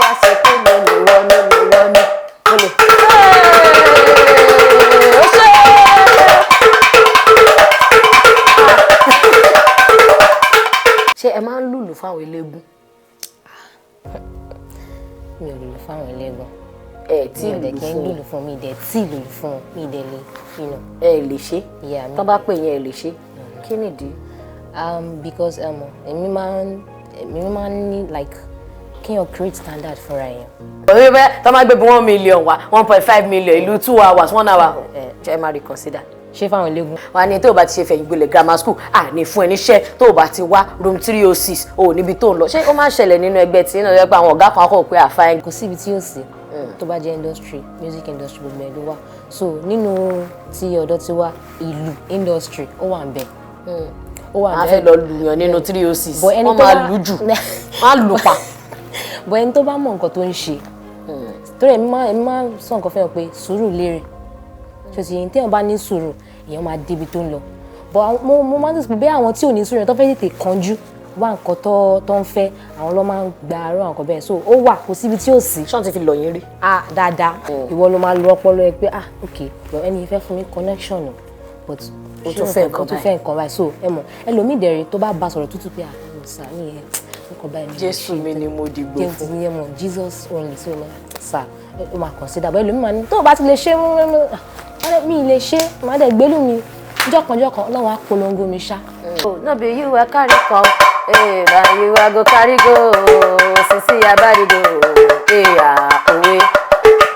wá ṣe pé mo lè wọnú mo lè. Ṣé ẹ máa ń lùlù fáwọn eléégún? Mi ò lùlù fáwọn eléégún. Tí lùlù fún mi dẹ̀ tí lùlù fún mi dẹ̀ lè lè ṣe? Tán bá pè yẹn ẹ lè ṣe? Kí nìdí? Because èmi máa ń ní like kéèyàn create standard fúnra yẹn. Òwe bẹ́ẹ̀ tán máa gbé bí 1 million wá 1.5 million ìlú 2 hours 1 hour ẹ máa reconsider. Ṣé fáwọn eléégún? Wà ní tó o bá ti ṣe fẹ̀yìn gbolẹ̀ grammar school ní fún ẹ níṣẹ́ tó o bá ti wá room 306 níbi tó ń lọ. Ṣé ó máa ń ṣẹlẹ̀ nínú ẹgbẹ́ tí náà yẹ pé àwọn ọ̀gá kan kọ̀ pé àfáà. Kò síbi tí yóò sí tó bá jẹ́ industry music industry gbogbo ẹ̀ ló wà. So nínú ti ọ̀dọ̀ ti wá ìlú industry ó wà ń bẹ̀. A fẹ́ lọ lùyàn nínú 306 wọ́n máa lù jù wọ́n á lù pa. Bọ̀ ẹni tó bá mọ nǹkan tó ń ṣe torí èmi máa sọ nǹkan fẹ́ràn pé sùúrù lérè ṣòtì yìí téèyàn bá ní sùúrù èèyàn máa débi tó ń lọ. Bọ̀ mo máa ń sọ pé àwọn tí ò ní sùúrù tó fẹ́ tètè kánjú wá nǹkan tó ń fẹ́ àwọn ló máa ń gba àárọ̀ àwọn nǹkan bẹ́ẹ̀ so ó wà kò síbi tí ò sí. ṣọ́n ti fi lọ yín rí. Dáadáa ìwọ ló máa lo ọpọlọ ẹ pé ok ẹni fẹ́ fún mi connection but o tún fẹ́ nǹkan báyìí so ẹ mọ̀ ẹlòmíì dẹ̀rẹ̀ tó bá bá sọ̀rọ̀ tútù pé sà ní ẹ nǹkan báyìí. Jésù mi ni mo dìgbò fún. Jésù mi mọ̀ Jesus only so sà ó máa consider bọ́ ẹlòmíì máa ní tó o bá ti lè ṣe mi lè ṣe màá dẹ̀ gbélú mi jọ̀kanjọ̀kan Ọlọ́run á polongo mi ṣá. No be you I carry come, na you I go carry go, sisi ya body go, owe.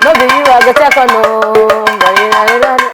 No be you I go take on no, na you.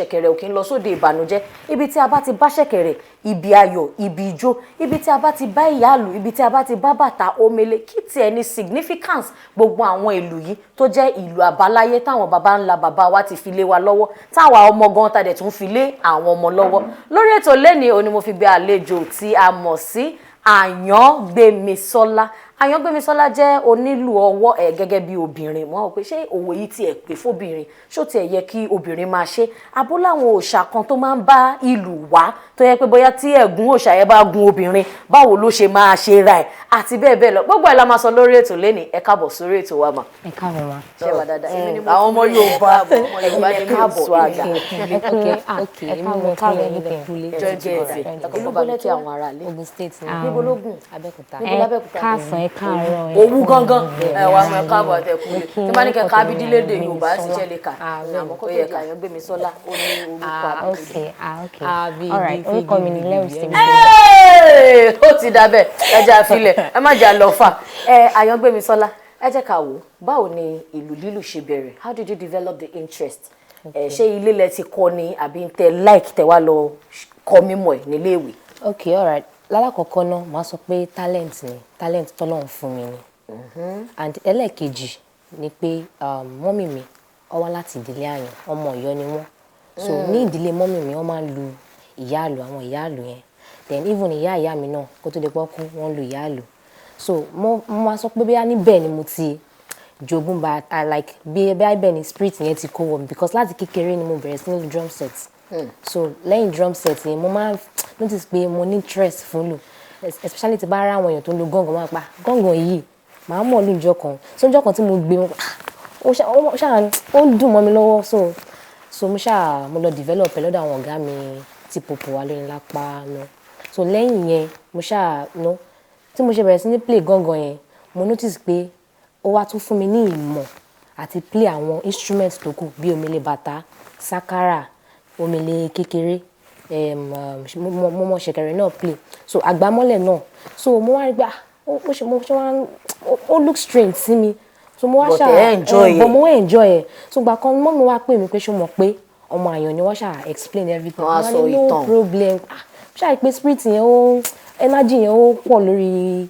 Ṣẹ̀kẹ̀rẹ̀ ò kí ń lọ sóde ìbànújẹ́ ibi tí a bá ti bá ṣẹ̀kẹ̀rẹ̀ ibi ayọ̀ ibi ijó ibi tí a bá ti bá ìyáàlù ibi tí a bá ti bá bàtà omele kí tiẹ̀ ní significance gbogbo àwọn ìlú yìí tó jẹ́ ìlú àbáláyé táwọn baba ńlá baba wa ti fi lé wa lọ́wọ́ táwa ọmọ gan ta dẹ̀ tún fi lé àwọn ọmọ lọ́wọ́ lórí ètò lẹ́ni òní mo fi gbé àlejò tí a mọ̀ sí Àyàngbémisọ́lá. Àyàngbémisọ́lá jẹ́ onílù ọwọ́ gẹ́gẹ́ bí obìnrin wọ́n rò pé ṣé òwò yìí tiẹ̀ pé fóbìnrin ṣó tiẹ̀ yẹ kí obìnrin máa ṣe abó láwọn òòṣà kan tó máa ń bá ìlù wá tó yẹ pé bóyá tí ẹ̀gún òòṣà yẹn bá gun obìnrin báwo ló ṣe máa ṣe ra ẹ̀ àti bẹ́ẹ̀ bẹ́ẹ̀ lọ gbogbo ẹ̀ la máa sọ lórí ètò lẹ́ni ẹ káàbọ̀ sórí ètò wa mà. Ẹ káàbọ̀ mà. ṣé wà dáadáa àwọn ọmọ Yorùbá ẹ káàbọ̀ sọ àgbà Ogun State níbo lógún Abẹ́òkúta káàsán ẹ káàárọ̀ owó gángan wà mọ káàbọ̀ àtẹkùnlé tí bá ní kẹka abídílédè Yorùbá ṣiṣẹ́ lè kà àmọ́ kó yẹ Àyàngbémisọ́lá ó ní orúkọ okay all right orúkọ mi ni lẹ́rù sí mi. ó ti dàbẹ̀ ẹja àfilẹ̀ ẹ má jà lọ fà Àyàngbémisọ́lá ẹ jẹ́ ká wò báwo ni ìlù lílù ṣe bẹ̀rẹ̀ how did you develop the interest ṣé ilé lẹ ti kọ́ ni àbí tẹ like tẹ wá lọ kọ́ mímọ̀ ẹ̀ níléèwé. Okay all right lálákọ̀ọ́kọ́ náà màá sọ pé talent tọ́lọ́run fún mi ni and ẹlẹ́ẹ̀kejì ni pé mọ́mì mi ó wá láti ìdílé Àyàn ọmọ Ọ̀yọ́ ni wọ́n so ní ìdílé mọ́mì mi wọ́n máa ń lu ìyáàlù àwọn ìyáàlù yẹn then even ìyá mi náà kó tó di pọ́ kú wọ́n lu ìyáàlù so mo máa sọ pé bóyá níbẹ̀ ni mo ti jogún bá like bí ibẹ̀ ni spirit yẹn ti kó wọ̀ mi because láti kékeré ni mo bẹ̀rẹ̀ sí ní lu drum set so lẹ́yìn drum set yẹn mo máa notice pé mo ní interest fún lù especially tí bá rá àwọn èèyàn tó ń lo gángan máa pa gángan yìí màá mọ̀ lóòjọ́ kan so ọjọ́ kan tí mo gbé ó ń dùn mọ́ mi lọ́wọ́ so mo lọ develop ẹ̀ lọ́dọ̀ àwọn ọ̀gá mi tí popo wà lóyún lápá náà so lẹ́yìn yẹn tí mo ṣe bẹ̀rẹ̀ sí ní play gángan yẹn mo notice pé ó wá tún fún mi ní ìmọ̀ àti play àwọn instrument tó kù bí omele bàtà sákárà omele kékeré mo mọ ṣẹ̀kẹ̀rẹ̀ náà play so àgbámọ́lẹ̀ náà so mo wá rí gbà ó look strange sí mi so mo wá mo enjoy ẹ̀ so gbà kan mọ́ mi wá pè mí pé ṣó mọ̀ pé ọmọ Àyàn ni wọ́n explain everything wọ́n ní no problem ṣáà pé spirit yẹn ó energy yẹn ó pọ̀ lórí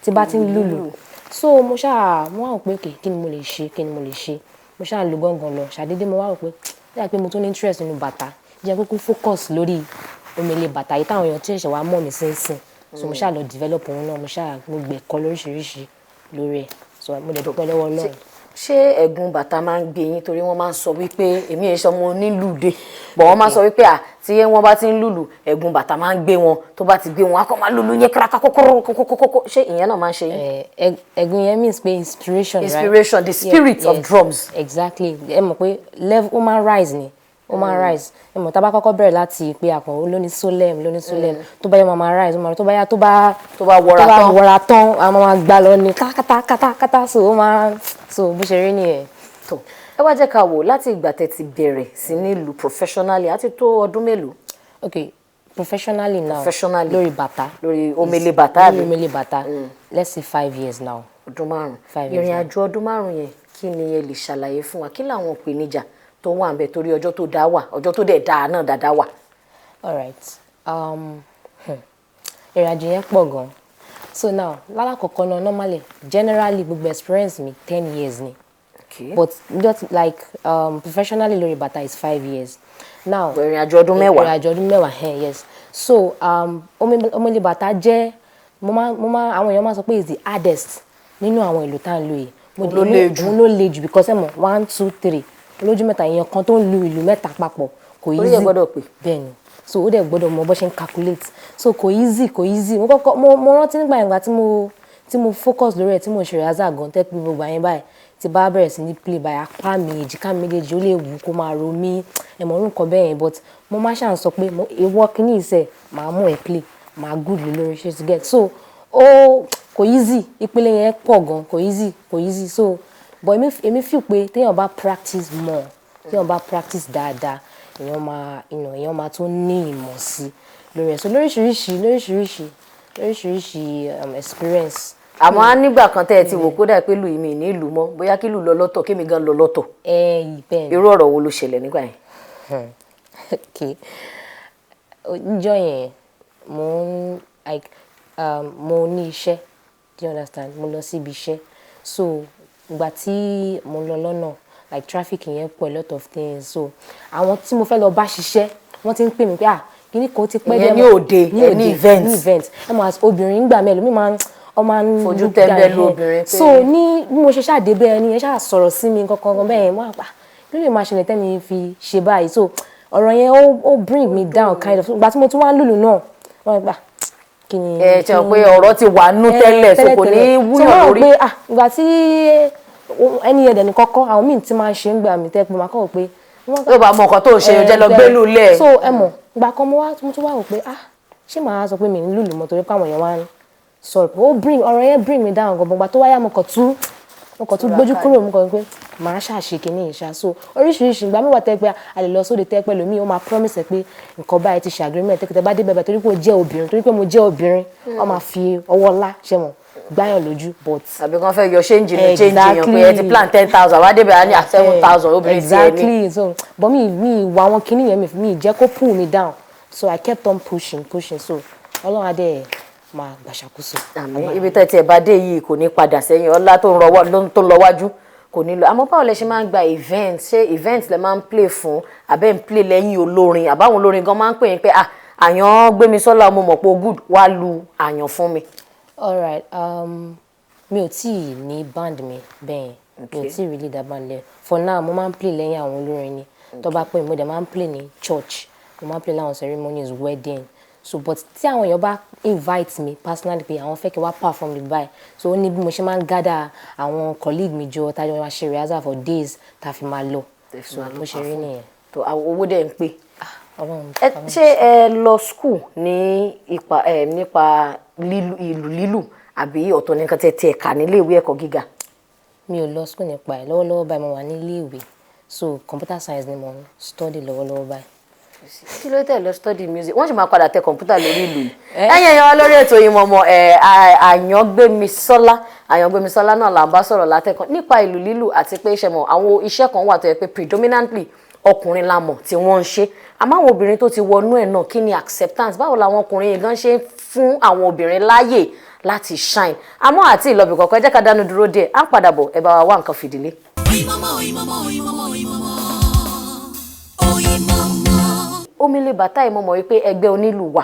tí bá ti ń lùlù so mo wá rò pé okay kí ni mo lè ṣe mo ṣáà lu gángan lọ ṣàdédé mo wá rò pé dáa pé mo tún ní interest nínú bàtà jẹ́ kúkú focus lórí omele bàtà yìí táwọn èèyàn tí ẹ̀ṣẹ̀ wá mọ̀ mí sínsìn so mo ṣáà lọ develop òun náà mo ṣáà gbogbo ẹ̀kọ́ lóríṣiríṣi lórí ẹ̀ so mo dẹ̀ dúpẹ́ lọ́wọ́ Ọlọ́run. ṣé ẹ̀gún bàtà máa ń gbé yín torí wọ́n máa ń sọ wípé èmi ẹ̀ sọmọ onílùdé bọ̀ wọ́n máa ń sọ wípé tí wọ́n bá ti ń lùlù ẹ̀gún bàtà máa ń gbé wọn tó bá ti gbé wọn á kọ́ máa lùlù yẹn kíráká kókókókókókó ṣé ìyẹn náà máa ń ṣe yín. ẹ̀gún yẹn means pé inspiration, inspiration right? The spirit of drums. Exactly ẹ mọ̀ pé level ó máa ń rise ni ó máa ń rise ẹ mọ̀ tá a bá kọ́kọ́ bẹ̀rẹ̀ láti pé àpọ̀n lóní solemn tó bá yẹ máa rise tó bá yá tó bá wọra tán a máa gbá lọ ní kátá so ó máa so bó ṣe rí nìyẹn. tó ẹ wá jẹ́ ká wò láti ìgbà tẹ́ ti bẹ̀rẹ̀ sí ní ìlú professionally àti tó ọdún mélòó. Okay professionally now professionally lórí bàtà lórí omele bàtà lórí omele bàtà let's say 5 years now. ọdún 5 ìrìn àjò ọdún 5 yẹn kí ni ẹ lè ṣàlàyé fún wa kí làwọn ìpèníjà tó wà ń bẹ torí ọjọ́ tó dá wà ọjọ́ tó dẹ̀ dáa náà dáadáa wà. all right ìrìn àjò yẹn pọ̀ gan so now lálákọ̀ọ́kọ́ náà normally generally gbogbo experience mi 10 years ni but just like professionally lórí bàtà is 5 years now ìrìn àjò ọdún 10. ìrìn àjò ọdún 10 yes so omele bàtà jẹ́ mo máa àwọn èèyàn máa sọ pé is the hardest nínú àwọn ìlú tá à ń lò yìí mo ló le jù because ẹ mọ̀ 1 2 3 olójú mẹ́ta èèyàn kan tó ń lu ìlú mẹ́ta papọ̀ kò easy. orí ẹ̀ gbọ́dọ̀ pé. bẹ́ẹ̀ni so ó dẹ̀ gbọ́dọ̀ mọ bó ṣe ń calculate so kò easy mo rántí nígbà yẹn tí mo focus lórí ẹ̀ tí mo ṣe rehearsal gan tẹ́ pé gbogbo àyẹn báyìí tí bá bẹ̀rẹ̀ sí ní play báyìí apá mi èjìká mi méjèèjì ó lè wù kó máa ro mí ẹ̀mọ́ orúkọ bẹ́ẹ̀ yẹn but mo máa ṣàn sọ pé ìwọ kìíní ìṣe màá mú ẹ̀ play màá good lórí ṣe to get so kò easy ìpele yẹn pọ̀ gan kò easy so but èmi feel pé téèyàn bá practice more téèyàn bá practice dáadáa èèyàn máa tún ní ìmọ̀ sí lórí ẹ̀ so lóríṣiríṣi experience. àmọ́ á nígbà kan tẹ́ ẹ ti wò kódà pé lù mí ní ìlú mọ́ bóyá kí lù lọ lọ́tọ̀ kémi gan lọ lọ́tọ̀. bẹ́ẹ̀ irú ọ̀rọ̀ wo ló ṣẹlẹ̀ nígbà yẹn. níjọ́ yẹn mo ní iṣẹ́ do you understand mo lọ sí ibi iṣẹ́ so ìgbà tí mo lọ lọ́nà like traffic yẹn pọ̀ a lot of things so àwọn tí mo fẹ́ lọ bá ṣiṣẹ́ wọ́n ti ń pè mí pé kíní kan ti pẹ́ ní òde ní event ẹ mọ̀ as obìnrin gbà mẹ́lò mi máa ń fojú tẹ́ńbẹ́lú obìnrin pé so ní bí mo ṣe ṣáàdé bẹ́ẹ̀ ni ẹ ṣáà sọ̀rọ̀ sí mi kankan bẹ́ẹ̀ wọ́n àpá ló lè máa ṣẹlẹ̀ tẹ́mi fi ṣe báyìí so ọ̀rọ̀ yẹn ó bring me down kind of ìgbà tí mo tún wá lùlù náà wọ́n gbà kí ni. ẹ ṣe pé ọ̀rọ̀ ti wà nú tẹ́lẹ̀ so kò ní wúyàn lórí. ìgbà tí ẹni ẹ̀dẹ̀ ní kọ́kọ́ àwọn míì tí máa ń ṣe ń gbà mí tẹ́ pé máa kọ́ wò pé. yóò bá mọ nǹkan tó ń ṣe jẹ́ lọ gbélú lẹ̀. so ẹ mọ̀ ìgbà kan mo tún wá wò pé ṣé màá sọ pé mi ń lùlù mọ́ torí pé àwọn èèyàn wá ń sọ̀rọ̀ pé ọ̀rọ̀ yẹn bring me down gan gbogbo tó wáyà mo kàn tún gbójú kúrò mo kàn pé màá ṣàṣe kìíní ìṣá so oríṣiríṣi ìgbà mẹ́wàá tẹ́ pé a lè lọ sóde tẹ́ pẹ́ lómi ó máa promise pé nǹkan báyìí ti ṣe agreement tẹ́ bá dé bẹ̀bẹ̀ torí pé mo jẹ́ obìnrin wọ́n máa fi ọwọ́ ńlá ṣe mọ̀ gbáyàn lójú but. àbí kan fẹ́ yọ ṣéǹjì ní ṣéǹjì yàn pé ẹ ti plan 10,000 wá débẹ̀ á ní 7,000 obìnrin ti ẹ ní. exactly so but mi ìwà àwọn kinní yẹn mi jẹ́ kó pull me down so I kept on pushing so ọlọ́run adé máa gbàṣàkóso. àmín ibi tẹ́ tiẹ̀ bá dé yìí kò ní padà sẹ́yìn ọlá tó ń lọ wájú kò ní lọ àmọ́ báwo lẹ ṣe máa ń gba event ṣé event lẹ máa ń play fún àbẹ́ ń play lẹ́yìn olórin àbáwọn olórin gan máa ń pè yín pé àyàn Gbémisọ́lá mo mọ̀ pé o good wá lu àyàn fún mi. all right mi ò tí ì ní band mi bẹ́ẹ̀ mi ò tí ì really dá band lẹ̀ for now mo máa ń play lẹ́yìn àwọn olórin ni tó bá pè mo dẹ̀ máa ń play ní church mo máa ń play láwọn ceremonies wedding so but tí àwọn èèyàn bá invite me personally pé àwọn fẹ́ kí wá perform the vibe so ó ní bí mo ṣe máa ń gather àwọn colleague mi jọ tájọ máa ṣe rehearsal for days tá a fi máa lọ so bó ṣe rí nìyẹn. tó owó dẹ̀ ń pè. ṣé ẹ lọ school nípa ìlù lílù àbí ọ̀tọ̀ nìkan tẹ̀ ká nílé ìwé ẹ̀kọ́ gíga. mi ò lọ school nípa ẹ̀ lọ́wọ́lọ́wọ́ báyìí mo wà ní ilé ìwé so computer science ni mo ń study lọ́wọ́lọ́wọ́ báyìí. kí ló tẹ̀ lọ study music wọ́n sì máa padà tẹ kọ̀ǹpútà lórí ìlú yìí. ẹ̀yìn ẹ̀yàn wa lórí ètò yìí mọ̀mọ́ Àyàngbémisọ́lá náà là ń bá sọ̀rọ̀ látẹ̀kàn nípa ìlù lílù àti pé ṣe mọ̀ àwọn iṣẹ́ kan wà tó yẹ pé predominantly ọkùnrin la mọ̀ tí wọ́n ń ṣe àmọ́ àwọn obìnrin tó ti wọnú ẹ̀ náà kí ni acceptance báwo làwọn ọkùnrin yìí gan ṣe ń fún àwọn obìnrin láàyè láti shine àmọ́ àti ìlọ́bì kọ̀ọ̀kan ẹ jẹ́ ká dánu dúró díẹ̀ à ń padà bọ̀ ẹ bá wa wá nǹkan fìdílé. Omele Bàtà mo mọ̀ wípé ẹgbẹ́ onílù wà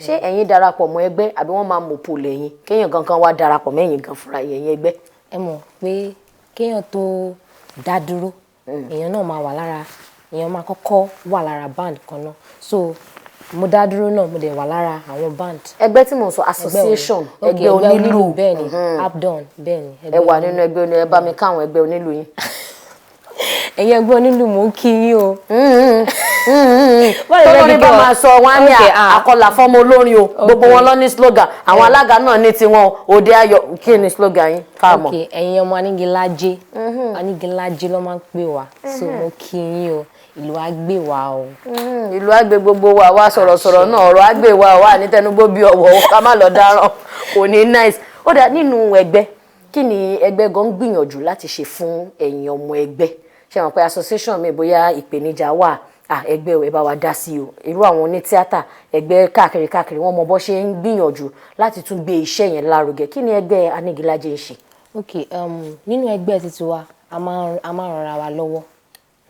ṣé ẹ̀yin darapọ̀ mọ́ ẹgbẹ́ àbí wọ́n máa mọ̀ pò lẹ́yìn kéèyàn kankan wá darapọ̀ mẹ́yìn gan fúnra ẹ̀yin ẹgbẹ́. ẹ mọ̀ pé kéèyàn tó dá dúró èèyàn náà máa wà lára èèyàn máa kọ́kọ́ wà lára band kan náà so mo dá dúró náà mo dẹ̀ wà lára àwọn band. ẹgbẹ́ tí mo sọ association ẹgbẹ́ onílù bẹ́ẹ̀ ni abdon bẹ́ẹ̀ ni. ẹ wà nínú ẹgbẹ́ onílù ẹ bá mi káwọn ẹgbẹ́ onílù yín. ẹ̀yin ẹgbẹ́ onílù mò ń kí yín o. tọ́lọ́rin bá máa sọ wọn á ní àkọlà fọ́mọ olórin o gbogbo wọn lọ ní slogan àwọn alága náà ní tiwọn òde ayọ̀ kí ni slogan yín káàmọ̀. ok ẹ̀yin ọmọ Anígilájé Anígilájé ló máa ń pè wá so mo kí yín o ìlú àgbè wa o. ìlú àgbè gbogbo wa wá sọ̀rọ̀sọ̀rọ̀ náà ọ̀rọ̀ àgbè wa wà ní tẹnugbó bí ọ̀wọ̀ ká má lọ dáràn kò ní nice. ó dà nínú ẹgbẹ́ kí ni ẹgbẹ́ gan gbìyànjú láti ṣe fún ẹ̀yin ọmọ ẹgbẹ́ ṣe mọ̀ pé association mi bóyá ìpèníjà wà ẹgbẹ́ ẹ bá wa dá sí o irú àwọn onítíátà ẹgbẹ́ káàkiri wọ́n mọ bó ṣe ń gbìyànjú láti tún gbé iṣẹ́ yẹn lárugẹ kí ni ẹgbẹ́ Anígilájé ń ṣe. ok nínú ẹgbẹ́ títí wa a máa ń ran ara wa lọ́wọ́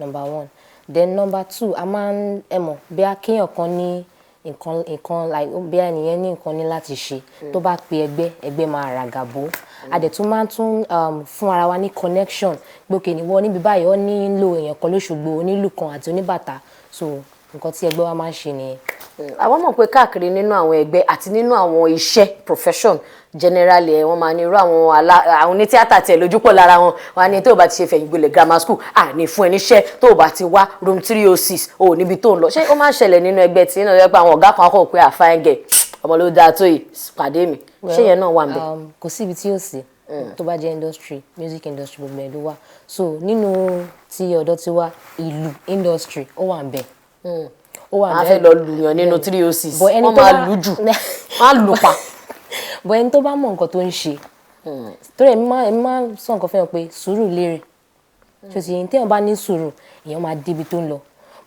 number one then number two a máa ń bí akéèyàn kan ní nǹkan like bí ẹnìyẹn ní nǹkan ní láti ṣe tó bá pe ẹgbẹ́ máa ràgàbó a dẹ̀ tún máa tún fún ara wa ní connection gbókè níwọ níbi báyìí ó nílò èèyàn kan lóṣogbo onílù kan àti oníbàtà so nǹkan tí ẹgbẹ́ wa máa ń ṣe nìyẹn. àwọn mọ̀ pé káàkiri nínú àwọn ẹgbẹ́ àti nínú àwọn iṣẹ́ profession generally wọ́n máa ní irú àwọn onítíátà tiẹ̀ lójú pọ̀ lára wọn wọn á ní tó o bá ti ṣe fẹ̀yìngbọ̀lẹ̀ grammar school ní fún ẹ níṣẹ́ tó o bá ti wá room 306 o níbi tó ń lọ ṣé ó máa ń ṣẹlẹ̀ nínú ẹgbẹ́ tí nínú ẹgbẹ́ àwọn ọ̀gá kan kọ̀ pé àfáàngẹ̀ ọmọ ló dáa tó yìí pàdé mi ṣé yẹn náà wà ń bẹ̀. kò síbi tí yóò sí tó bá jẹ́ industry music industry gbogbo ẹ̀ ló wà so nínú ti ọ̀dọ̀ ti wá ìlú industry ó wà ń bẹ̀. ó wà ń bẹ̀. a fẹ́ lọ lùyàn nínú 306 wọ́n máa lù jù wọ́n á lù pa. bọ̀ ẹni tó bá mọ nǹkan tó ń ṣe torí èmi máa sọ nǹkan fẹ́ràn pé sùúrù lérè ṣòsì èyí téèyàn bá ní sùúrù èèyàn máa débi tó ń lọ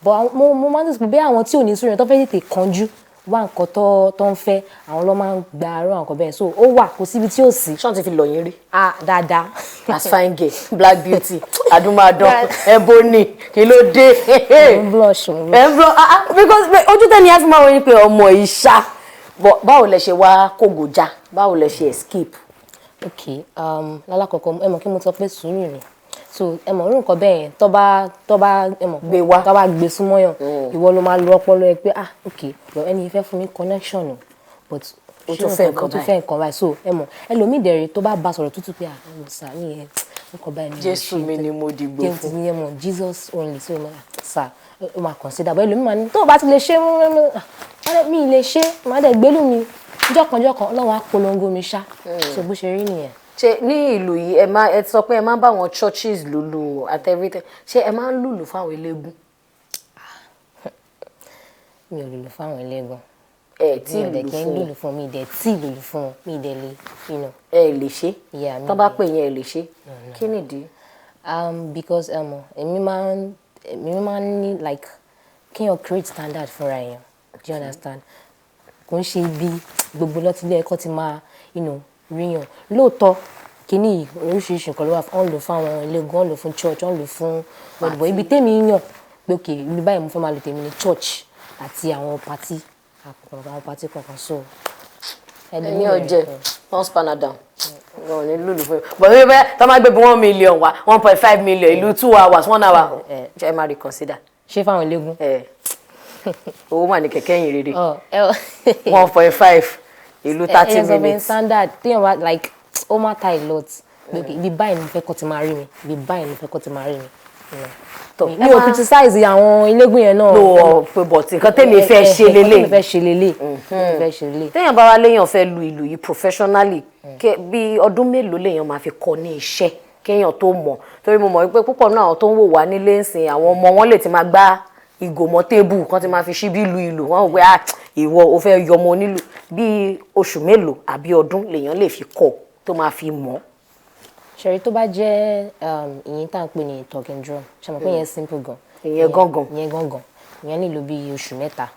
bọ̀ mo máa ń sọ pé àwọn tí ò ní sùúrù tó fẹ́ tètè kánjú wá nǹkan tó ń fẹ́ àwọn ló máa ń gba aró nǹkan bẹ́ẹ̀ so ó wà kò síbi tí ò sí. ṣọ́n ti fi lọ yín rí. dáadáa. as fine girl black beauty adumadan ebony kí ló dé. blush because ojú tẹ́ni á fi máa wọ́n ní pé ọmọ ìṣá báwo lẹ ṣe wá kógojá báwo lẹ ṣe escape. ok lálákọ̀ọ́kọ́ ẹ mọ̀ kí mo sọ pé sùúrù ni so ẹ mọ̀ orú nǹkan bẹ́ẹ̀ yẹn tó bá ẹ mọ̀ gbé wá tó bá gbé súnmọ́yàn ìwọ ló máa lo ọpọlọ ẹ pé ok but ẹni fẹ́ fún mi connection o but o tún fẹ́ nǹkan báyìí so ẹ mọ̀ ẹlòmíì dẹ̀rẹ̀ tó bá bá sọ̀rọ̀ tútù pé ẹ mọ̀ sá ní ẹ nǹkan báyìí ni Jésù mi ni mo dìgbò fún ní ẹ mọ̀ Jesus only so sá ó máa consider but ẹlòmíì máa ní tó o bá ti lè ṣe mi lè ṣe màá dẹ̀ gbélú mi jọ̀kanjọ̀kan Ọlọ́run á polongo mi ṣá so bó ṣe rí nìyẹn. ṣe ní ìlú yìí ẹ sọ pé ẹ máa ń bá àwọn churches lùlù at everything ṣé ẹ máa ń lùlù fáwọn eléégún. mi ò lùlù fáwọn eléégún tí lùlù fún mi dẹ̀ tí lùlù fún wọn mi dẹ̀ lè fínà. ẹ lè ṣe tó bá pè yẹn ẹ lè ṣe kí nìdí. because èmi máa ń ní like kéèyàn create standard fúnra èèyàn do you understand kò ń ṣe bí gbogbo lọ́tílé ẹ̀kọ́ ti máa ríyàn lóòótọ́ kínní oríṣiríṣi nǹkan ló wà ọ̀n lò fún àwọn eléégún ọ̀n lò fún church ọ̀n lò fún gbogbo ibi tèmi yàn pé òkè ibi báyìí mo fẹ́ máa lò tèmi ní church àti àwọn pati kankan so. ẹni ọjẹ one spanner down wọn ò ní lùlù fún mi but wípé tó máa gbé bí 1 million wá 1.5 million ìlú 2 hours 1 hour ẹ máa reconsider. ṣé fáwọn eléégún. owó mà ní kẹ̀kẹ́ yìí rere 1.5 ìlú 30 minutes. standard téèyàn wá like ó má ta a lot ibi báyìí ni mo fẹ́ kọ́ ti máa rí mi ibi báyìí ni mo fẹ́ kọ́ ti máa rí mi. mi ò criticize àwọn eléégún yẹn náà. ló pé bọ̀tì nǹkan tèmi fẹ́ ṣe lélẹ̀. fẹ́ ṣe lélẹ̀. téèyàn bá wá léèyàn fẹ́ lu ìlú yìí professionally bí ọdún mélòó léèyàn máa fi kọ́ ní iṣẹ́ kéèyàn tó mọ̀ torí mo mọ̀ wípé púpọ̀ náà àwọn tó ń wò wá nílé ń sìn àwọn ọmọ wọn lè ti máa gbá ìgò mọ́ tébù kan ti máa fi ṣíbí lu ìlú wọn ò pé ìwọ o fẹ́ yọmọ onílù bí oṣù mélòó àbí ọdún lèèyàn lè fi kọ́ tó máa fi mọ̀. ṣẹ̀rí tó bá jẹ́ ìyẹn tá à ń pè ní talking drum ṣe mọ̀ pé ìyẹn simple gan. ìyẹn gángan ìyẹn nílò bí oṣù mẹ́ta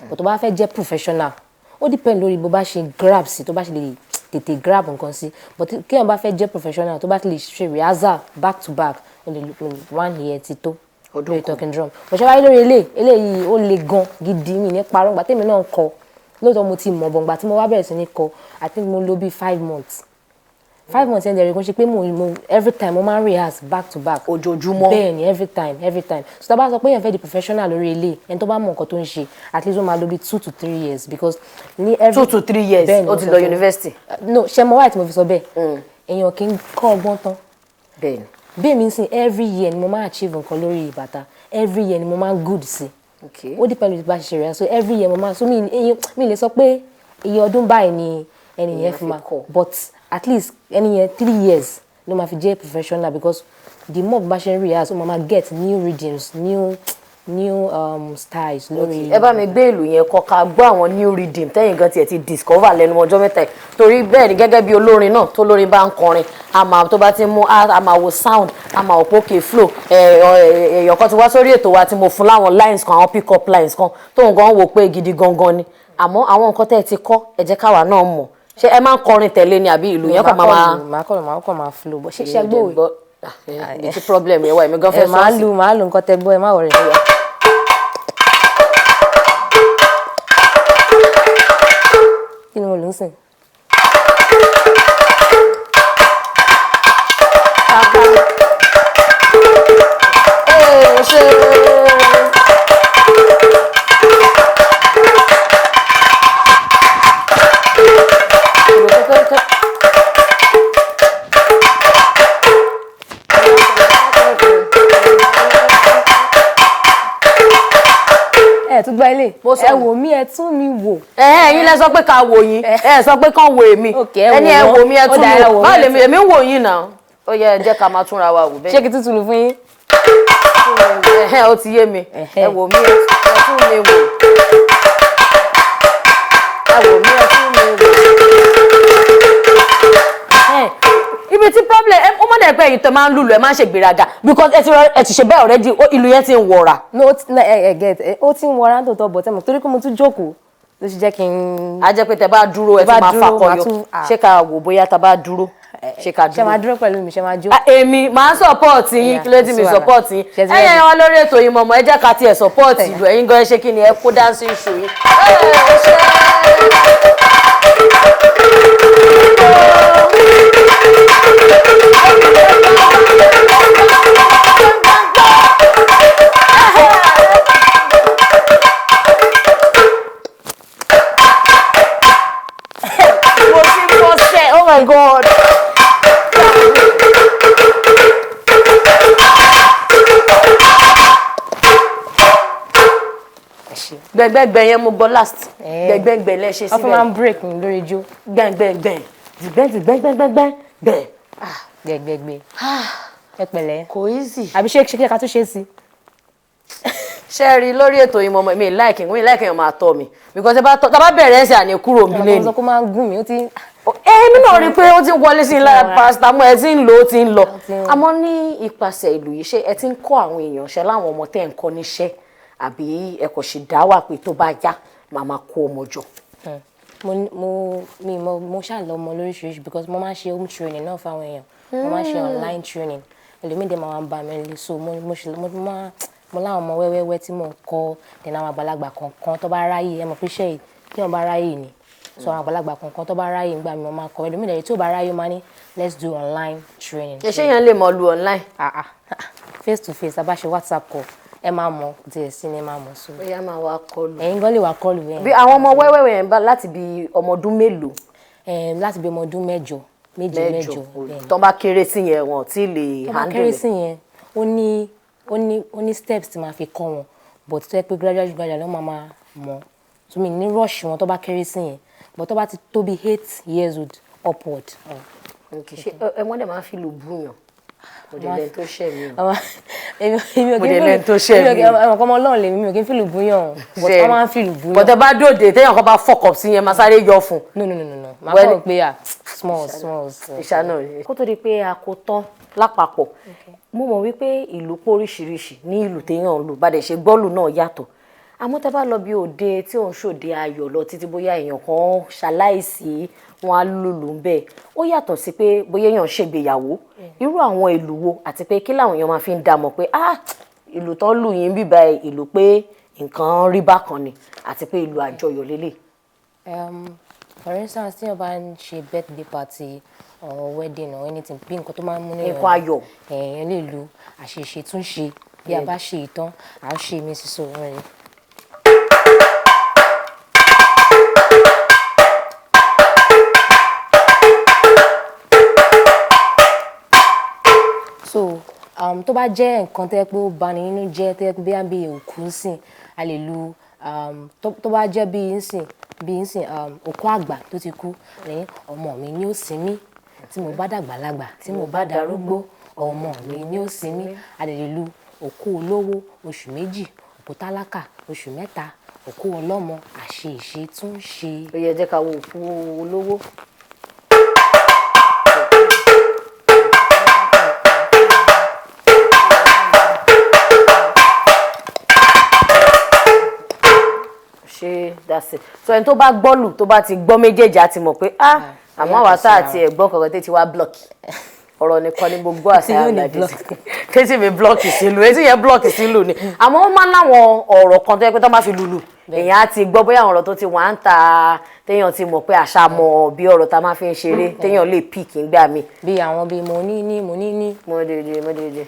but tó bá fẹ́ jẹ́ professional ó depend lórí bó bá ṣe grab sí tó bá ṣe lè tètè grab nǹkan sí but kí èèyàn bá fẹ́ jẹ́ professional tó bá ti lè ṣe rehearsal back to back ó lè 1 year ti tó lórí talking drum bó ṣe wáyé lórí eléyìí ó le gan gidi mi ní parọ́ gbà tèmi náà kọ lóòótọ́ mo ti mọ̀ bọ̀ǹgbà tí mo wá bẹ̀rẹ̀ sí ní kọ I think mo lò bí 5 months 5 months ẹ̀ ń dẹ̀rẹ̀ kó ṣe pé mo every time mo máa ń rehearse back to back ojoojúmọ́ bẹ́ẹ̀ ni every time so tá a bá sọ pé èèyàn fẹ́ di professional lórí ilé ẹni tó bá mọ nǹkan tó ń ṣe at least ó máa lò bí 2 to 3 years because ní every 2 to 3 years ó ti lọ university. No ṣe mo wá tí mo fi sọ bẹ́ẹ̀ èèyàn kì í kọ́ ọgbọ́n tán bẹ́ẹ̀ mi sìn every year ni mo máa achieve nǹkan lórí bàtà every year ni mo máa good sí ó depend lórí bá ṣe rẹ̀ so every year mo máa so mi lè sọ pé iye ọdún báyìí ni ẹni yẹn fi máa but at least ẹni yẹn 3 years ló máa fi jẹ́ professional because the more bá ṣe ń rehearse ó máa get new rhythms new styles lórí. ẹ bá mi gbé ìlú yẹn kọ ká gbọ́ àwọn new rhythm tẹ́yìn gan tiẹ̀ ti discover lẹ́nu ọjọ́ mẹ́ta torí bẹ́ẹ̀ ni gẹ́gẹ́ bí olórin náà tó lórin bá ń kọrin àmà tó bá ti mú àmà wo sound àmà òpókè flow èèyàn kan ti wá sórí ètò wa tí mo fún láwọn lines kan àwọn pick up lines kan tóun gan wò pé gidi gangan ni àmọ́ àwọn nǹkan tẹ́ ẹ ti kọ́ ẹ jẹ́ káwa náà mọ̀ ṣé ẹ máa ń kọrin tẹ̀lé ni àbí ìlú yẹn kàn máa kọ́ máa flow bó ṣe gbóòwe ní ti problem yẹn wá èmi gan fẹ́ sọ́ọ̀sì. máa lu nǹkan tẹ gbọ́ ẹ má wọ̀rẹ̀ níyà. kí ni mo lù ú sìn. tún gbá ilé ẹ wò mí ẹ tún mi wò. ẹ̀yin lẹ sọ pé ká wò yín ẹ sọ pé kán wo èmi ẹni ẹ wò mí ẹ tún mi wò báwo lèmi èmi ń wò yín náà ó yẹ jẹ́ ká máa túnra wa wò bẹ́ẹ̀. ṣé kí tútù lù fún yín. ó ti yé mi ẹ wò mí ẹ tún mi wò ẹ wò mí ẹ tún mi wò. ibi tí problem ó mọ̀ dẹ̀ pé ẹ̀yin tó máa ń lùlù ẹ̀ máa ń ṣe gbéraga because ẹ ti ṣe bẹ́ẹ̀ already ìlú yẹn ti ń wọra. no ó ti ń wọra tó tọ́ bọ̀ tẹ́mọ̀ torí pé mo tún jókòó ló ṣe jẹ́ kí n. a jẹ́ pé tẹ bá dúró ẹ tún máa fakọyọ ṣé ká wò bóyá tá bá dúró ṣé ká dúró. ṣe máa dúró pẹ̀lú mi ṣe máa jó. èmi máa support yín kí ló ti mi support yín ẹ̀yin wọn lórí ètò yìí mọ̀mọ́ ẹ jẹ́ ká tiẹ̀ support ìlú ẹ̀yin gan ẹ ṣe kí ni ẹ kó dáńsì ìṣù yín. Oh my God. Gbẹ̀gbẹ̀gbẹ̀ yẹn mo gbọ́ last. Gbẹ̀gbẹ̀gbẹ̀ lẹ ṣe síbẹ̀. Wọ́n fi máa ń break mi lórí ijó. Gbẹ̀gbẹ̀gbẹ̀. Gbẹ̀gbẹ̀gbẹ̀. Gbẹ̀gbẹ̀gbẹ̀. Ẹ pẹ̀lẹ́. Kò easy. Àbí ṣé ká tún ṣe sí. Ṣé rí lórí ètò yìí mọ̀mọ́ mi like èèyàn máa tọ́ mi because tá bá bẹ̀rẹ̀ ẹ̀sẹ̀ àní kúrò mi lé ní. Àwọn ọmọ sọ pé máa ń gún mi ó ti. Èmi náà rí i pé ó ti ń wọlé sí i lára paracetamol ẹ ti ń lò ó ti ń lọ àmọ́ ní ipasẹ̀ ìlú yìí ṣé ẹ ti ń kọ́ àwọn èèyàn ṣe láwọn ọmọ tẹ́ ń kọ́ níṣẹ́ àbí ẹ kò ṣe dá wà pé tó bá yá màá máa kó ọmọ jọ. mo ṣáà lọ ọmọ lóríṣiríṣi because mo máa ń ṣe home training náà fáwọn èèyàn mo máa ń ṣe online training ẹlòmídìí máa ń bá mi lè so mo láwọn ọmọ wẹ́wẹ́wẹ́ tí mò ń kọ́ dẹ̀nà àwọn àgbàlagbà kọ̀ọ̀kan tó bá ráyè ẹ mọ̀ pé ṣe tí wọ́n bá ráyè ni so àwọn àgbàlagbà kọ̀ọ̀kan tó bá ráyè ńgbà mi wọ́n máa kọ́ ẹlòmídìí tí ò bá ráyè máa ní let's do online training. ṣé yẹn lè mọ lu online. face to face abáṣe WhatsApp call ẹ máa mọ díẹ̀ sí ni máa mọ̀ so. bóyá máa wá kọlù. ẹ̀yin gan lè wá kọlù yẹn. bí àwọn ọmọ wẹ́wẹ́wẹ́ yẹn bá láti bí ọmọ ọdún mélòó. láti bí ọmọ ọdún mẹ́jọ méje. tó bá kéré sí yẹn wọn tí lè handle. tó bá kéré sí yẹn ó ní steps tí máa fi kọ́ wọn but tó yẹ pé gradually ló máa mọ̀ so mi ní rush wọn tó bá kéré sí yẹn but tó bá ti tó bí 8 years old upward. ẹ wọ́n dẹ̀ máa fi lù búyàn mo dẹ̀ lẹ́ni tó ṣẹ̀ mí mo dẹ̀ lẹ́ni tó ṣẹ̀ mí ẹ̀wọ̀n kan ọmọ ọlọ́run lèmi mi ò kí ń fìlù búyàn but wọ́n máa ń fìlù búyàn. bọ̀tẹ́ bá dòde téèyàn kan bá fọkọ̀ sí yẹn máa sáré yọ fún. no máa kọ́ pé small. ìṣáná rẹ̀ kó tó di pé a kò tán lápapọ̀ mo mọ̀ wípé ìlú pọ̀ oríṣiríṣi ní ìlú téèyàn lù bá dẹ̀ ṣe gbọ́lù náà yàtọ̀ àmọ́ tẹ́ bá lọ bí òde tí òun ṣòde ayọ̀ lọ títí bóyá èèyàn kan ṣaláìsí wọn á lùlù ń bẹ́ẹ̀ ó yàtọ̀ sí pé bóyá èèyàn ṣègbéyàwó irú àwọn ìlú wo àti pé kí làwọn èèyàn máa fi ń dá mọ̀ pé ìlú tán lù yín bíbá ìlú pé nǹkan rí bákan ni àti pé ìlú àjọyọ̀ lélẹ̀. For instance tí wọ́n bá ń ṣe birthday party or wedding or anything bí nǹkan tó máa ń mú ní nǹkan ayọ̀ èèyàn lè lu àṣìṣe tún ṣe bí a bá ṣe ìtàn à ń ṣe mí sísọ orin. So tó bá jẹ́ nǹkan tó yẹ pé ó bani nínú jẹ́ tó yẹ pé bí òkú sìn a lè lu tó bá jẹ́ bí nsìn òkú àgbà tó ti kú lẹ́yìn ọmọ mi ni ó sin mí tí mo bá dàgbàlagbà tí mo bá darúgbó ọmọ mi ni ó sin mí a lè lu òkú olówó oṣù 2 òkú tálákà oṣù 3 òkú ọlọ́mọ àṣe tún ṣe. ó yẹ jẹ́ ká wo òkú olówó. That's it. So ẹni tó bá gbọ́lù tó bá ti gbọ́ méjèèjì á ti mọ̀ pé àmọ́ àwa tá àti ẹ̀gbọ́n kankan tẹ́ ti wá blọ́ọ̀kì ọ̀rọ̀ nìkan ni gbogbo àṣà àgbàdì tẹ́tí mi blọ́ọ̀kì sílùú etí yẹn blọ́ọ̀kì sílùú ni àmọ́ ó máa ń láwọn ọ̀rọ̀ kan tó yẹ pé tó máa fi lùlù èèyàn á ti gbọ́ bóyá àwọn ọ̀rọ̀ tó ti wà ń ta téèyàn ti mọ̀ pé àṣà mọ̀ bí ọ̀rọ̀ tá máa fi ń ṣeré téèyàn lè píìkì ń gbà mí. bí àwọn bíi mo ní mo dèdè.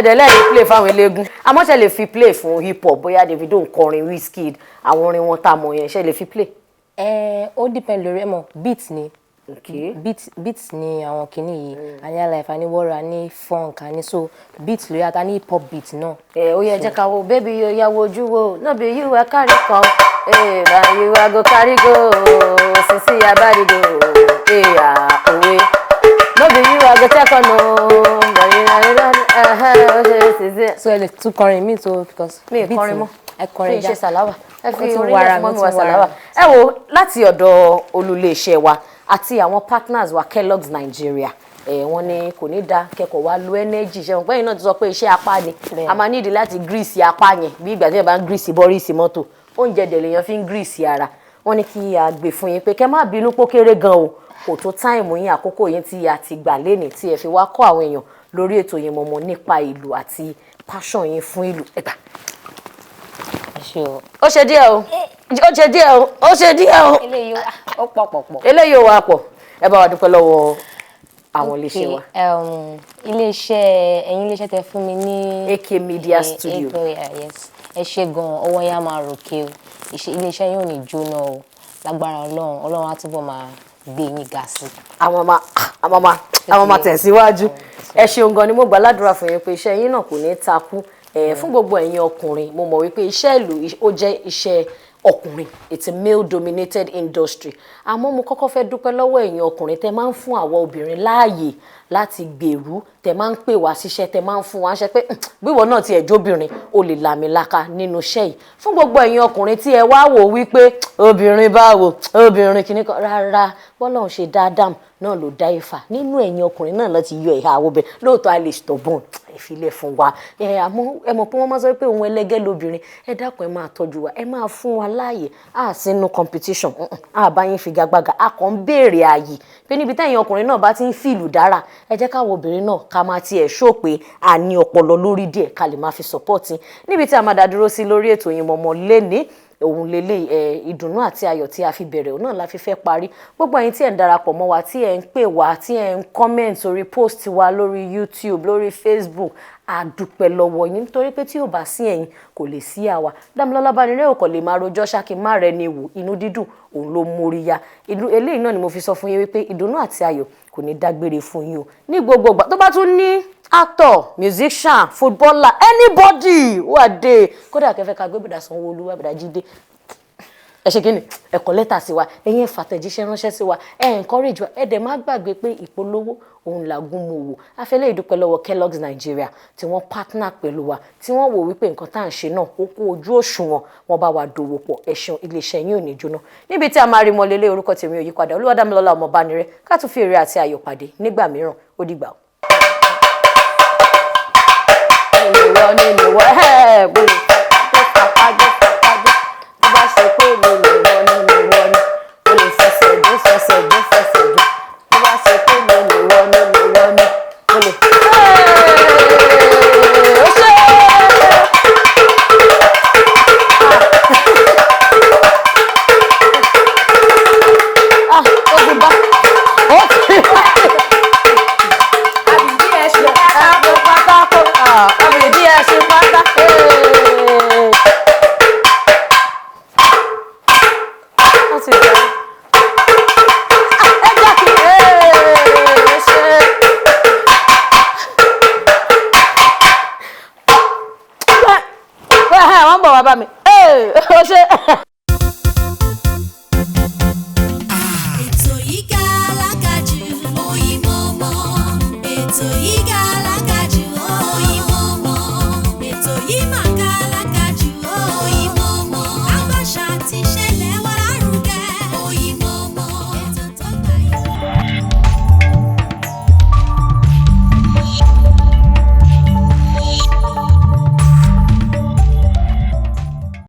ẹ̀dẹ̀ lẹ́yìn play fáwọn eléégún àmọ́ ṣe lè fi play fún hip hop bóyá Davido ń kọrin Wizkid àwọn orin wọn tá a mọ̀ yẹn ṣe lè fi play. ó depend lórí ẹ̀mọ̀ beat ni okay. beat ni àwọn kìíní yìí àní life àní wọ́ra ní funk àní so beat lórí ata ní hip hop beat náà. ó yẹ jẹ́ ká wo baby yóò yá wojú wo no be you I carry come na you I go carry go sisi abadi go òwe no be you I go check on o. So ẹ lè tún kọrin mi tó because mi kọrin mọ́ ẹ kọrin já ṣe sàláwà ẹ fi tún orin wàrà lẹ fún mi mọ́mí wa tún wàrà sàláwà ẹ wo láti ọ̀dọ̀ olùléeṣẹ́ wa àti àwọn partners wa Kellogg's Nigeria wọ́n ní kò ní dá kẹ́kọ̀ọ́ wa lo energy ṣe wọn pẹ́yìn náà ti sọ pé iṣẹ́ apá ni a máa nídìí láti grease apá yẹn bí ìgbà tí ẹ bá ń grease bọ́ríìsì mọ́tò oúnjẹ dẹ̀ lèèyàn fi ń grease ara wọ́n ní kí a gbé fún yín pé kẹ́ má bínú pó kéré gan o kò tó táìmù yín àkókò yín tí a ti gbà lénìí tí ẹ fi wá kọ́ àwọn èèyàn lórí ètò yẹn mọ̀mọ́ nípa ìlú àti passion yín fún ìlú ẹ̀gbà. ó ṣe díẹ̀ o ó ṣe díẹ̀ o eléyìí ó pọ̀. eléyìí ò wá pọ̀ ẹ bá wa dúpẹ́ lọ́wọ́ àwọn iléeṣẹ́ wa. ẹ̀yin iléeṣẹ́ tẹ fún mi ní AK Media Studio. ẹ ṣé gan ọwọ́ yẹn á máa ròkè o iléeṣẹ́ yóò ní jóná o lágbára Ọlọ́run á túbọ̀ máa gbé yín ga sí. àwọn máa tẹ̀síwájú ẹ ṣeun gan ni mo gbà ládùúrà fún yín pé iṣẹ́ yín náà kò ní takú fún gbogbo ẹ̀yin ọkùnrin mo mọ̀ wípé iṣẹ́ ìlú ó jẹ́ iṣẹ́ ọkùnrin it's a male dominated industry àmọ́ mo kọ́kọ́ fẹ́ dúpẹ́ lọ́wọ́ ẹ̀yin ọkùnrin tẹ́ máa ń fún àwọn obìnrin láàyè láti gbèrú tẹ́ máa ń pè wá síṣẹ́ tẹ́ máa ń fún wa ṣe pé bíwọ náà ti ẹ̀jọ́ obìnrin o lè làmìlaka nínú iṣẹ́ yìí fún gbogbo ẹ̀yin ọkùnrin tí ẹ wá wò wípé obìnrin báwo obìnrin kìíní kan rárá bọ́lá ń ṣe dáadáa náà ló dá Ifá nínú ẹ̀yin ọkùnrin náà ló ti yọ ìhà àwọ̀bẹ̀ lóòótọ́ a lè stubborn ìfilẹ̀ fún wa àmọ́ ẹ mọ̀ pé wọ́n máa sọ pé òun ẹlẹ́gẹ́ lóbìnrin ẹ dákun ẹ máa tọ́jú wa ẹ máa fún wa láàyè á sínú competition á bá yín figagbága á kàn ń béèrè ààyè pé níbi táyìn ọkùnrin náà bá ti ń fìlù dára ẹ jẹ́ káwọn obìnrin náà ká máa tiẹ̀ ṣó pé a ní ọpọlọ lórí díẹ̀ ká lè máa fi support yín níbi tí a máa dá dúró sí lórí ètò yín mọ̀mọ́ lénìí òun lélẹ̀ ìdùnnú àti ayọ̀ tí a fi bẹ̀rẹ̀ òun náà la fi fẹ́ parí gbogbo ẹ̀yin tí ẹ̀ ń darapọ̀ mọ́ wa tí ẹ̀ ń pè wá tí ẹ̀ ń comment orí post wa lórí YouTube lórí Facebook a dúpẹ́ lọ́wọ́ yín nítorí pé tí ò bá sí ẹ̀yin kò lè sí àwa Dámilọ́lá Bánirẹ́ ò kàn lè máa rojọ́ ṣáàkì má rẹ ni wò inú dídùn òun ló móríyá eléyìí náà ni mo fi sọ fún yín wípé ìdùnnú àti ayọ̀ kò ní dágbére fún yín o ní gbogbo ìgbà tó bá tún ní actor musician footballer anybody who are there kódà kẹfẹ ká gbé bàdà Sanwó-Olú bàdà Jídé ẹ ṣe kí ni ẹ kọ lẹ́tà sí wa ẹ̀yin ẹ fàtẹ̀jíṣẹ́ ránṣẹ́ sí wa ẹ encourage wa ẹ dẹ̀ má gbàgbé pé ìpolówó òun làgùn mu wò afẹ́lẹ́ ìdúpẹ́ lọ́wọ́ Kellogg's Nigeria tí wọ́n partner pẹ̀lú wa tí wọ́n wò wípé nǹkan tá à ń ṣe náà ó kó ojú òṣùwọ̀n wọn bá wa dòwò pọ̀ ẹ̀ṣin iléeṣẹ́ yín ò ní jóná níbi tí a máa rí mọ́lélé orúkọ tèmi ò yípadà Olúwadámilọ́lá Ọmọbánirẹ́ ká tún fi èrè àti ayọ̀ pàdé nígbà mìíràn ó dìgbà. nínú bá ṣe pé mi lè wọ nínú wọ ni mo lè fẹsẹ̀ dún fẹsẹ̀ dún fẹsẹ̀ dún tó bá ṣe pé mi lè wọ nínú wọ ni mo lè. ó ṣe ó ti bá ó ti bá àbìdí ẹ̀ ṣe pátákó àbìdí ẹ̀ ṣe pátákó. wọ́n bọ̀ wá bá mi ó ṣe. ètò yìí gàlágàjù òyìnbó mọ́ ètò yìí gàlágàjù.